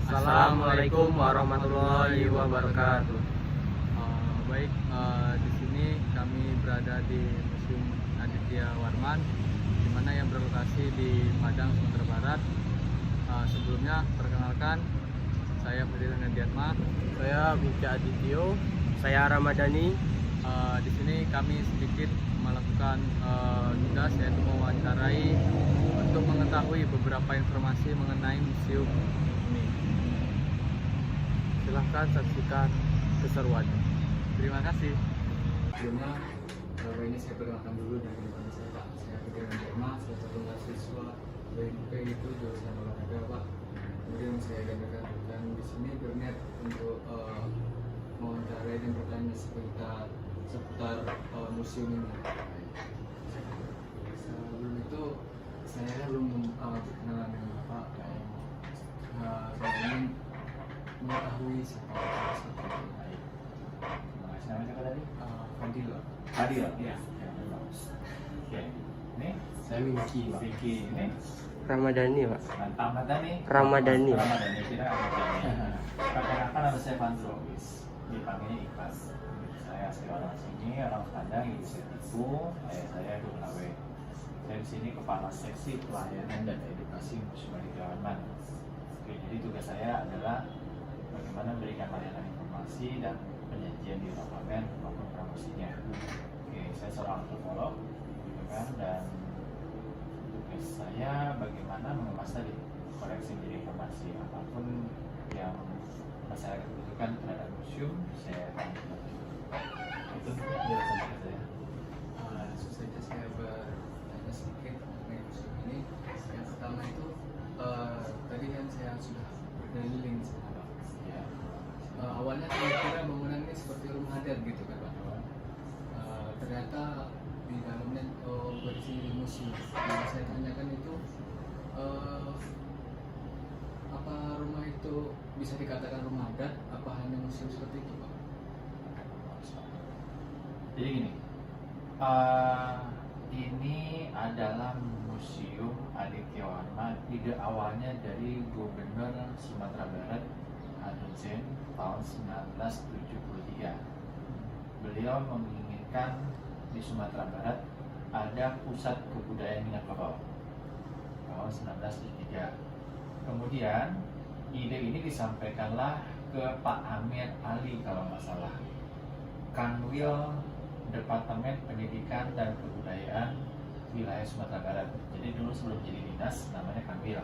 Assalamualaikum warahmatullahi wabarakatuh. Di sini kami berada di Museum Aditya Warman, di mana yang berlokasi di Padang, Sumatera Barat. Sebelumnya, perkenalkan, saya Fadil Nadiatma. Saya Bika Adityo. Saya Ramadhani. Di sini kami sedikit melakukan tugas, yaitu mewawancarai untuk mengetahui beberapa informasi mengenai museum ini. Silahkan saksikan keseruannya. Terima kasih. Sebelumnya, ini saya perkenalkan dulu dari nama saya, Pak. Saya Fadil Nadiatma, salah satu mahasiswa BMP itu jurusan olahraga, Pak. Kemudian saya gandakan dan di sini berniat untuk mewawancarai dan bertanya seputar museum ini. Sebelum itu saya belum berkenalan dengan Bapak. Saya ingin mengetahui siapa Bapak. Namanya siapa tadi? Fadil. Fadil, ya. Bagus. Oke, ini Saya Miki, Pak. Vicky, ini Ramadhani, Pak. Ramadhani. Ramadhani. Ramadhani, kira perkenalkan nama saya Fandro, dipanggilnya Ikhlas. Saya asli orang sini, orang Padang, ibu saya Tipu, ayah saya Dunawe. Saya di sini kepala seksi pelayanan dan edukasi Museum Aditya Warman. Oke, jadi tugas saya adalah bagaimana memberikan layanan informasi dan penyajian di lapangan maupun promosinya. Oke, saya seorang antropolog, gitu kan, dan tugas saya bagaimana mengemas tadi, koreksi menjadi informasi apapun yang masyarakat butuhkan terhadap museum, saya akan bantu. Itu penjelasan dari saya. Langsung saja saya bertanya sedikit mengenai museum ini. Yang pertama itu tadi kan saya sudah berkeliling di sana, Pak. Ya. Awalnya saya kira bangunan ini seperti rumah adat gitu kan, Pak. Ternyata di dalamnya berisi museum. Yang saya tanyakan itu apa rumah itu bisa dikatakan rumah adat? Apa hanya museum seperti itu, Pak? Jadi gini, ini adalah Museum Aditya Warman. Ide awalnya dari Gubernur Sumatera Barat Aduzen tahun 1973. Beliau menginginkan di Sumatera Barat ada pusat kebudayaan Minangkabau tahun 1973. Kemudian ide ini disampaikanlah ke Pak Amir Ali kalau nggak salah, Kanwil Departemen Pendidikan dan Kebudayaan wilayah Sumatera Barat. Jadi dulu sebelum jadi dinas namanya Kanwil.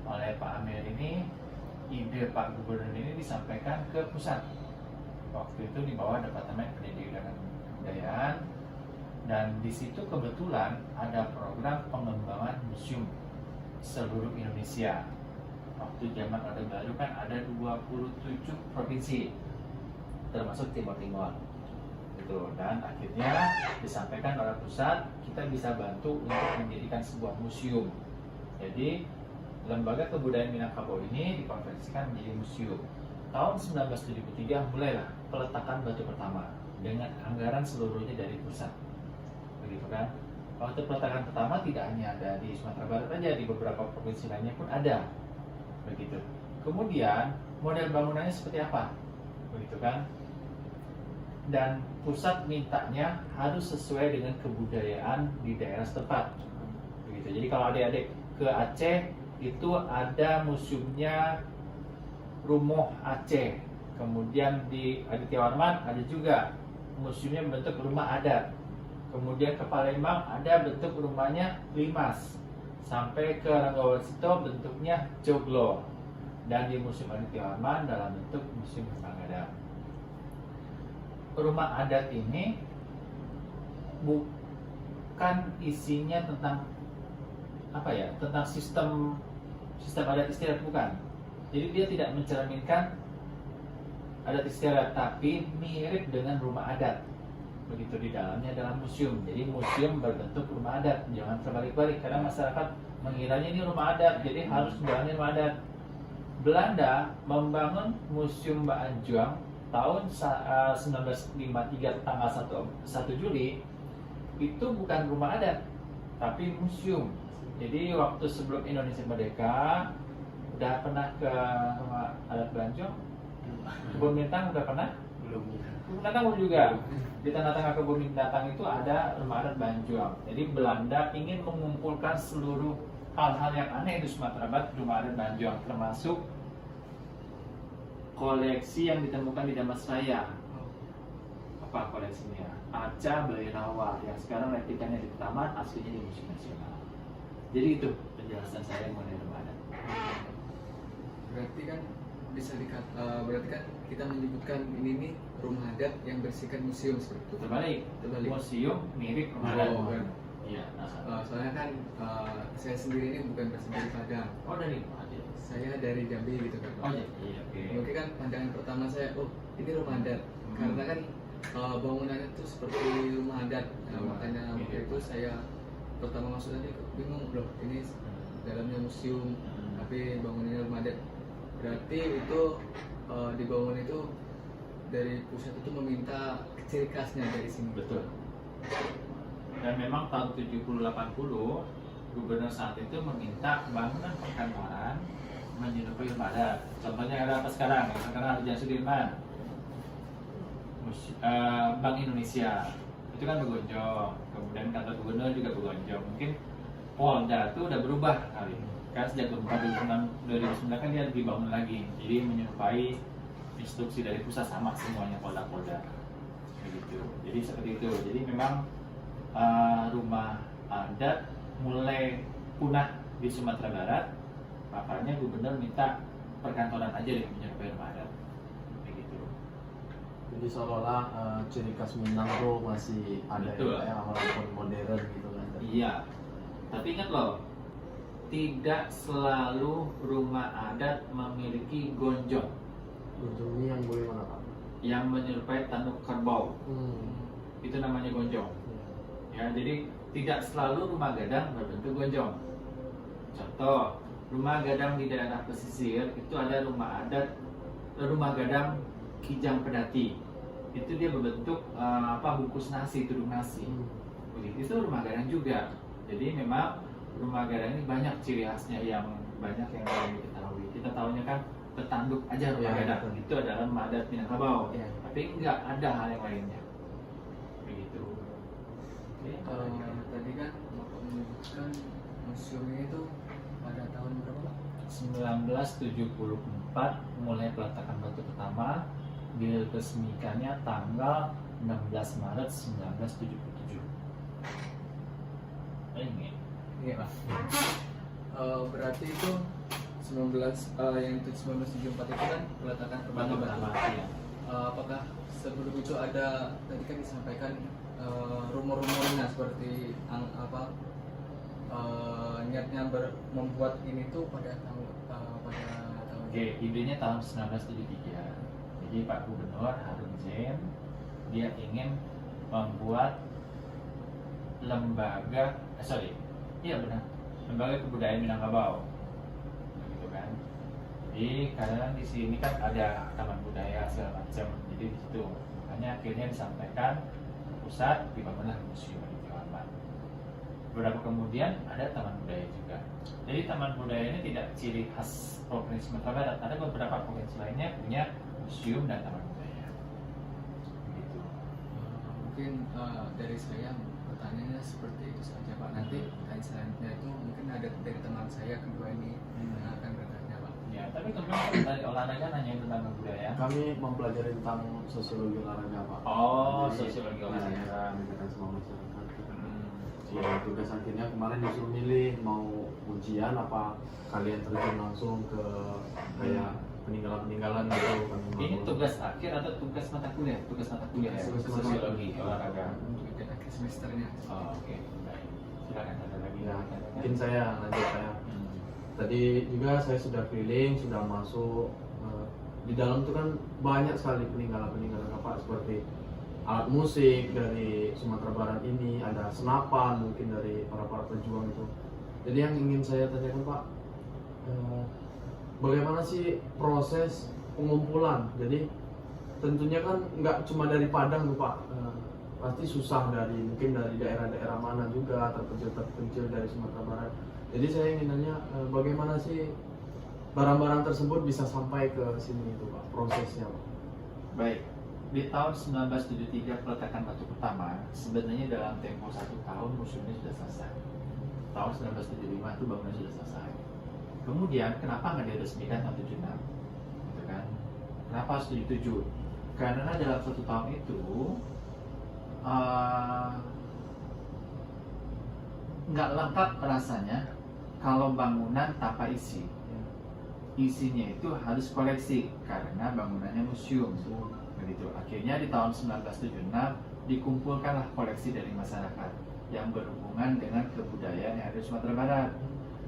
Oleh Pak Amir ini, ide Pak Gubernur ini disampaikan ke pusat. Waktu itu di bawah Departemen Pendidikan dan Kebudayaan, dan di situ kebetulan ada program pengembangan museum seluruh Indonesia. Waktu zaman Orde Baru kan ada 27 provinsi, termasuk Timur Timur. Gitu. Dan akhirnya disampaikan oleh pusat, kita bisa bantu untuk mendirikan sebuah museum. Jadi Lembaga Kebudayaan Minangkabau ini dikonversikan menjadi museum. Tahun 1973 mulailah peletakan batu pertama dengan anggaran seluruhnya dari pusat. Begitu kan? Waktu peletakan pertama tidak hanya ada di Sumatera Barat saja, di beberapa provinsi lainnya pun ada. Begitu. Kemudian model bangunannya seperti apa? Begitu kan? Dan pusat mintanya harus sesuai dengan kebudayaan di daerah setempat. Begitu. Jadi kalau adik-adik ke Aceh itu ada museumnya Rumoh Aceh. Kemudian di Aditya Warman ada juga museumnya bentuk rumah adat. Kemudian ke Palembang ada bentuk rumahnya Limas. Sampai ke Ranggawarsito bentuknya Joglo. Dan di Museum Aditya Warman dalam bentuk museum rumah adat. Rumah adat ini bukan isinya tentang apa ya, tentang sistem adat istiadat, bukan. Jadi dia tidak mencerminkan adat istiadat, tapi mirip dengan rumah adat. Begitu di dalamnya adalah museum. Jadi museum berbentuk rumah adat, jangan terbalik-balik karena masyarakat mengiranya ini rumah adat, jadi harus membangun rumah adat. Belanda membangun Museum Mbak Anjuang tahun 1953 tanggal 1 Juli itu bukan rumah adat tapi museum. Jadi waktu sebelum Indonesia merdeka, Udah pernah ke rumah adat Banjong? Kebun binatang udah pernah? Belum. Kebun binatang juga. Di tengah-tengah kebun binatang itu ada rumah adat Banjong. Jadi Belanda ingin mengumpulkan seluruh hal-hal yang aneh di Sumatera Barat di rumah adat Banjong, termasuk koleksi yang ditemukan di Damasraya. Apa koleksinya? Aca Bairawa yang sekarang replikanya di Taman, aslinya di Museum Nasional. Jadi itu penjelasan saya mengenai rumah adat. Berarti kan berarti kan kita menyebutkan ini nih rumah adat yang bersihkan museum seperti itu. Terbalik. Museum mirip rumah adat. Oh, kan. Iya. Soalnya kan saya sendiri ini bukan berasal dari Padang. Oh, dari rumah adat. Saya dari Jambi gitu kan. Oh iya, oke. Mungkin kan pandangan pertama saya, oh ini rumah adat. Karena kan bangunannya itu seperti rumah adat. Nah, makanya waktu itu saya pertama masuk tadi bingung loh, ini dalamnya museum tapi bangunannya rumah adat. Berarti itu dibangun itu dari pusat itu meminta ciri khasnya dari sini. Betul. Dan memang tahun 70-80 gubernur saat itu meminta bangunan perkantoran menyerupai rumah adat. Contohnya ada apa sekarang? Sekarang ada Jalan Sudirman, Bank Indonesia itu kan bergonjong, kemudian kantor gubernur juga bergonjong. Mungkin Polda itu udah berubah kali, kan sejak 2009 kan dia dibangun lagi, jadi menyerupai instruksi dari pusat sama semuanya Polda begitu. Jadi seperti itu. Jadi memang rumah adat mulai punah di Sumatera Barat, makanya gubernur minta perkantoran aja yang menyerupai rumah adat begitu. Jadi seolah-olah ciri khas Minang tuh masih ada ya, walaupun modern gitu kan. Iya. Tapi ingat loh, tidak selalu rumah adat memiliki gonjong. Gonjong ini yang boleh mana Pak? Yang menyerupai tanduk kerbau. Itu namanya gonjong. Ya, jadi tidak selalu rumah gadang berbentuk gonjong. Contoh, rumah gadang di daerah pesisir itu ada rumah adat, rumah gadang Kijang Pedati. Itu dia berbentuk bungkus nasi, tudung nasi. Begitu itu rumah gadang juga. Jadi memang rumah gadang ini banyak ciri khasnya yang banyak yang belum diketahui. Kita tahunya kan bertanduk aja rumah gadang. Betul. Itu adalah rumah adat Minangkabau. Ya. Tapi enggak ada hal yang lainnya. Begitu. Tadi kan Bapak menyebutkan museum ini tuh pada tahun berapa Pak? 1974 mulai peletakan batu pertama, diresmikannya tanggal 16 Maret 1977. Ini. Iya Pak. Berarti itu 1974 itu kan peletakan Batu batu pertama. Iya. Apakah sebelum itu ada tadi kan disampaikan rumor-rumornya seperti niatnya membuat ini tuh pada tahun Oke, idenya tahun 1973. Jadi Pak Gubernur Harun Zain dia ingin membuat lembaga kebudayaan Minangkabau, gitu kan. Jadi karena di sini kan ada taman budaya segala macam, jadi di situ makanya akhirnya disampaikan ke pusat, dibangunlah museum Aditya Warman. Beberapa kemudian ada taman budaya juga. Jadi taman budaya ini tidak ciri khas provinsi Sumatera Barat, ada beberapa provinsi lainnya punya museum dan taman budaya. Begitu. Mungkin dari saya pertanyaannya seperti itu saja Pak. Nanti pertanyaan selanjutnya itu mungkin ada dari teman saya kedua ini yang akan bertanya Pak. Ya, tapi kemudian dari olahraga nanya tentang budaya. Kami mempelajari tentang sosiologi olahraga Pak. Oh, Jadi, sosiologi iya, olahraga. mekanisme masyarakat. Ya, tugas akhirnya kemarin disuruh milih mau ujian apa kalian terjun langsung ke kayak peninggalan gitu kan. Ini tugas akhir atau tugas mata kuliah? Tugas mata kuliah ya? Tugas mata Sosiologi kuliah. olahraga. Untuk akhir semesternya. Oh, oke. Baik. Silakan ada lagi. Ya, mungkin saya lanjut saya. Tadi juga saya sudah keliling, sudah masuk di dalam itu kan banyak sekali peninggalan apa seperti alat musik dari Sumatera Barat ini, ada senapan mungkin dari para pejuang itu. Jadi yang ingin saya tanyakan Pak, bagaimana sih proses pengumpulan? Jadi tentunya kan nggak cuma dari Padang tuh Pak, pasti susah mungkin dari daerah-daerah mana juga terpencil dari Sumatera Barat. Jadi saya ingin nanya bagaimana sih barang-barang tersebut bisa sampai ke sini itu Pak, prosesnya Pak? Baik, di tahun 1973 peletakan batu pertama, sebenarnya dalam tempo 1 tahun museumnya sudah selesai. Tahun 1975 itu bangunan sudah selesai. Kemudian kenapa nggak diresmikan tahun 76? Gitu kan? Kenapa harus 77? Karena dalam 1 tahun itu nggak lengkap rasanya kalau bangunan tanpa isi. Isinya itu harus koleksi karena bangunannya museum. Begitu. Akhirnya di tahun 1976 dikumpulkanlah koleksi dari masyarakat yang berhubungan dengan kebudayaan yang ada di Sumatera Barat.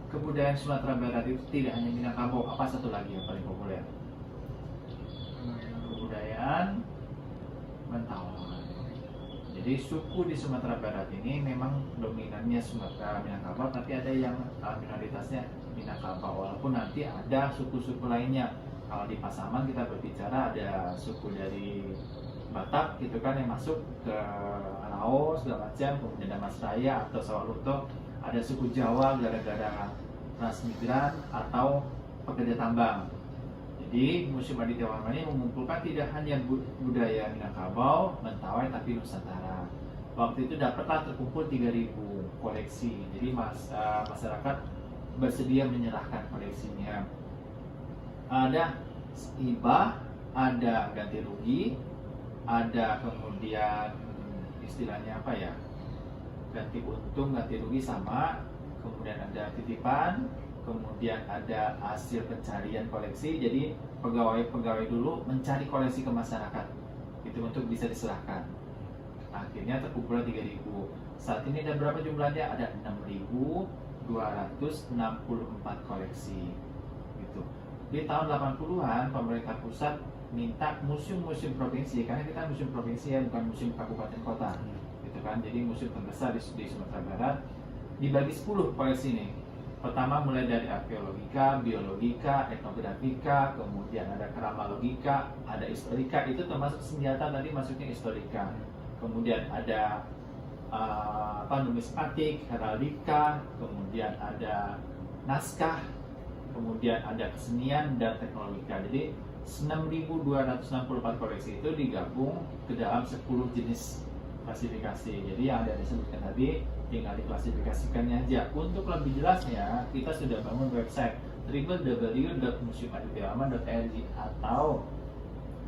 Kebudayaan Sumatera Barat itu tidak hanya Minangkabau, apa satu lagi yang paling populer? Kebudayaan Mentawai. Jadi suku di Sumatera Barat ini memang dominannya Sumatera Minangkabau, tapi ada yang minoritasnya Minangkabau, walaupun nanti ada suku-suku lainnya. Kalau di Pasaman kita berbicara ada suku dari Batak gitu kan yang masuk ke Rao segala macam, kemudian ada Masraya atau Sawaluto, ada suku Jawa gara-gara transmigran atau pekerja tambang. Jadi Museum Aditya Warman ini mengumpulkan tidak hanya budaya Minangkabau, Mentawai, tapi Nusantara. Waktu itu dapatlah terkumpul 3.000 koleksi. Jadi masyarakat bersedia menyerahkan koleksinya. Ada hibah, ada ganti rugi, ada kemudian istilahnya apa ya, ganti untung, ganti rugi sama, kemudian ada titipan, kemudian ada hasil pencarian koleksi. Jadi pegawai-pegawai dulu mencari koleksi ke masyarakat itu untuk bisa diserahkan. Akhirnya terkumpul 3.000. Saat ini ada berapa jumlahnya? Ada 6.264 koleksi gitu. Di tahun 80-an pemerintah pusat minta museum-museum provinsi, karena kita museum provinsi ya, bukan museum kabupaten kota gitu kan. Jadi museum terbesar di Sumatera Barat dibagi 10 koleksi ini. Pertama mulai dari arkeologika, biologika, etnografika, kemudian ada keramalogika, ada historika, itu termasuk senjata tadi masuknya historika. Kemudian ada numismatik, heraldika, kemudian ada naskah, kemudian ada kesenian dan teknologika. Jadi 6.264 koleksi itu digabung ke dalam 10 jenis klasifikasi. Jadi yang ada disebutkan tadi tinggal diklasifikasikannya aja. Untuk lebih jelasnya kita sudah bangun website www.museumadityawarman.org atau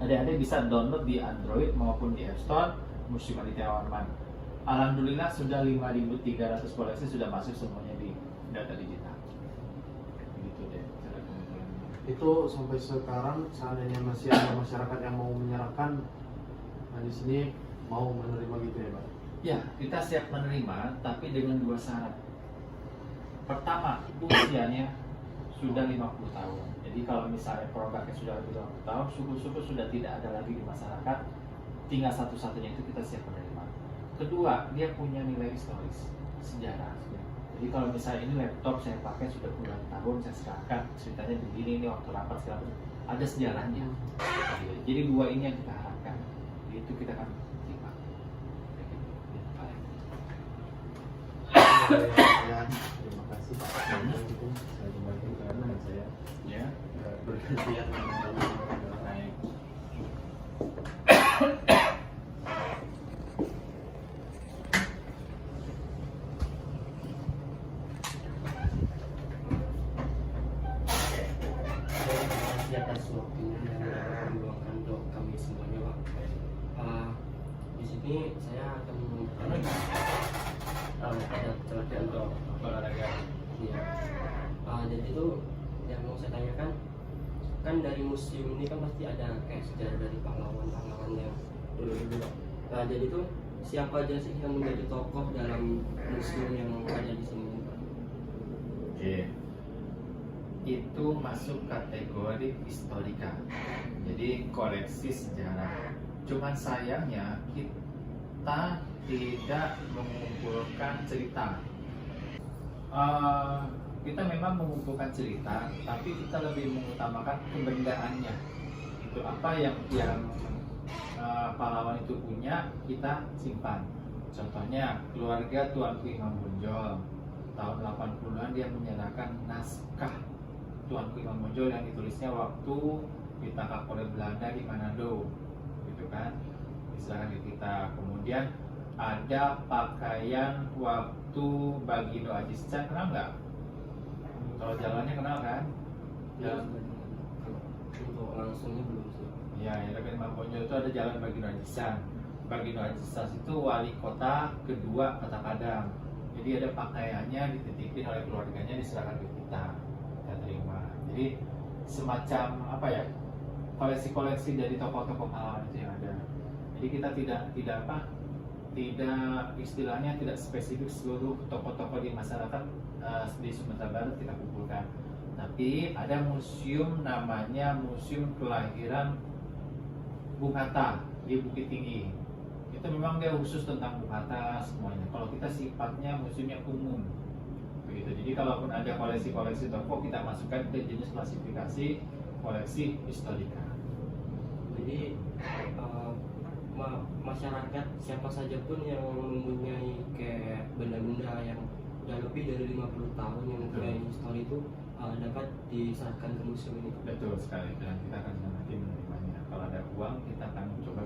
adik-adik bisa download di Android maupun di App Store Museum Aditya Warman. Alhamdulillah sudah 5.300 koleksi sudah masuk semuanya di data digital. Begitu deh cara pengumpulannya. Itu sampai sekarang seandainya masih ada masyarakat yang mau menyerahkan, nah di sini mau menerima gitu ya Pak? Ya, kita siap menerima, tapi dengan 2 syarat. Pertama, usianya sudah 50 tahun. Jadi kalau misalnya produknya sudah lebih 50 tahun, suku-suku sudah tidak ada lagi di masyarakat, tinggal satu-satunya itu kita siap menerima. Kedua, dia punya nilai historis, sejarah. Jadi kalau misalnya ini laptop saya pakai sudah puluhan tahun, saya serahkan, ceritanya begini, ini waktu rapat segala macam, ada sejarahnya. Jadi 2 ini yang kita harapkan, itu kita akan terima. Terima kasih Pak. Mungkin saya kembalikan karena saya Ya, bergantian baik. atas waktunya yang diluangkan untuk kami semuanya Pak. Di sini saya akan ada kecelakaan untuk olahraga. Iya. Jadi itu yang mau saya tanyakan, kan dari museum ini kan pasti ada kayak sejarah dari pahlawan-pahlawan yang dulu-dulu. Jadi itu siapa aja sih yang menjadi tokoh dalam museum yang ada di sini Pak? Oke. Itu masuk kategori historika. Jadi koleksi sejarah. Cuman sayangnya kita tidak mengumpulkan cerita. Kita memang mengumpulkan cerita, tapi kita lebih mengutamakan kebendaannya. Itu apa yang pahlawan itu punya, kita simpan. Contohnya keluarga Tuanku Imam Bonjol tahun 80-an dia menyerahkan naskah Tuanku Imam Bonjol yang ditulisnya waktu ditangkap oleh Belanda di Manado, gitu kan? Misalkan di kita. Kemudian ada pakaian waktu Bagindo Ajis Chan, kenal nggak? Kalau jalannya kenal kan? Jalan. Untuk langsungnya belum sih. Ya, yang dekat Imam Bonjol itu ada jalan Bagindo Ajis Chan. Bagindo Ajis Chan itu wali kota kedua Kota Padang. Jadi ada pakaiannya dititipin oleh keluarganya, diserahkan ke kita terima. Jadi semacam apa ya, koleksi-koleksi dari tokoh-tokoh pahlawan itu yang ada. Jadi kita tidak istilahnya tidak spesifik seluruh tokoh-tokoh di masyarakat di Sumatera Barat kita kumpulkan. Tapi ada museum namanya Museum Kelahiran Bung Hatta di Bukit Tinggi. Itu memang dia khusus tentang Bung Hatta semuanya. Kalau kita sifatnya museumnya umum, begitu. Jadi kalaupun ada koleksi-koleksi tokoh, kita masukkan ke jenis klasifikasi koleksi historika. Jadi masyarakat siapa saja pun yang mempunyai kayak benda-benda yang udah lebih dari 50 tahun yang mempunyai histori itu dapat diserahkan ke museum ini. Betul sekali, dan kita akan nanti menerimanya. Kalau ada uang, kita akan coba